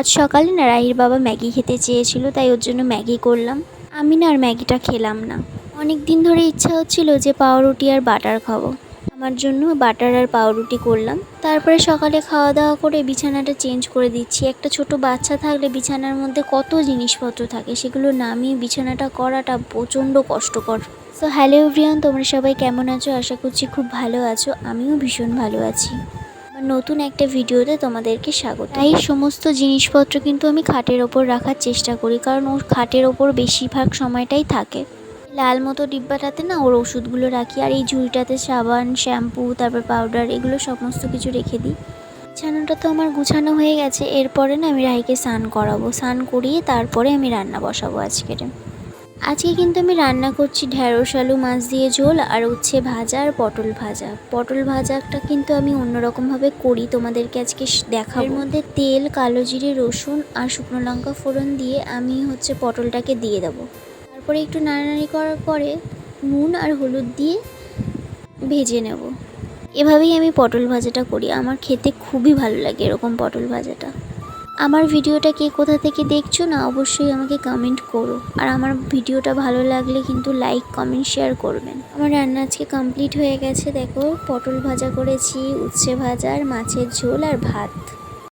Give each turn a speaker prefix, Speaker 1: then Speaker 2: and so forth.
Speaker 1: আজ সকালে না রাহির বাবা ম্যাগি খেতে চেয়েছিল, তাই ওর জন্য ম্যাগি করলাম। আমি না আর ম্যাগিটা খেলাম না। অনেক দিন ধরে ইচ্ছা হচ্ছিল যে পাউরুটি আর বাটার খাবো। আমার জন্য বাটার আর পাউরুটি করলাম। তারপরে সকালে খাওয়া দাওয়া করে বিছানাটা চেঞ্জ করে দিচ্ছি। একটা ছোট বাচ্চা থাকলে বিছানার মধ্যে কত জিনিসপত্র থাকে, সেগুলো নামিয়ে বিছানাটা করাটা প্রচণ্ড কষ্টকর। সো হ্যালো এভরিওয়ান, তোমরা সবাই কেমন আছো? আশা করছি খুব ভালো আছো। আমিও ভীষণ ভালো আছি। নতুন একটা ভিডিওতে তোমাদেরকে স্বাগত। এই সমস্ত জিনিসপত্র কিন্তু আমি খাটের ওপর রাখার চেষ্টা করি, কারণ ওর খাটের ওপর বেশিরভাগ সময়টাই থাকে। লাল মতো ডিব্বাটাতে না ওর ওষুধগুলো রাখি, আর এই ঝুড়িটাতে সাবান, শ্যাম্পু, তারপর পাউডার, এগুলো সমস্ত কিছু রেখে দিই। বিছানাটা তো আমার গুছানো হয়ে গেছে। এরপরে না আমি রাহিকে স্নান করাবো। স্নান করিয়ে তারপরে আমি রান্না বসাবো। আজকে কিন্তু আমি রান্না করছি ঢ্যাঁড়স আলু মাছ দিয়ে ঝোল, আর উচ্ছে ভাজা আর পটল ভাজা। পটল ভাজাটা কিন্তু আমি অন্যরকমভাবে করি, তোমাদেরকে আজকে দেখাবো। এর মধ্যে তেল, কালো জিরে, রসুন আর শুকনো লঙ্কা ফোড়ন দিয়ে আমি পটলটাকে দিয়ে দেবো। তারপরে একটু নাড়ানাড়ি করার পরে নুন আর হলুদ দিয়ে ভেজে নেব। এভাবেই আমি পটল ভাজাটা করি। আমার খেতে খুবই ভালো লাগে এরকম পটল ভাজাটা। আমার ভিডিওটা কে কোথা থেকে দেখছো না অবশ্যই আমাকে কমেন্ট করো, আর আমার ভিডিওটা ভালো লাগলে কিন্তু লাইক, কমেন্ট, শেয়ার করবেন। আমার রান্না আজকে কমপ্লিট হয়ে গেছে। দেখো, পটল ভাজা করেছি, উচ্ছে ভাজা আর মাছের ঝোল আর ভাত।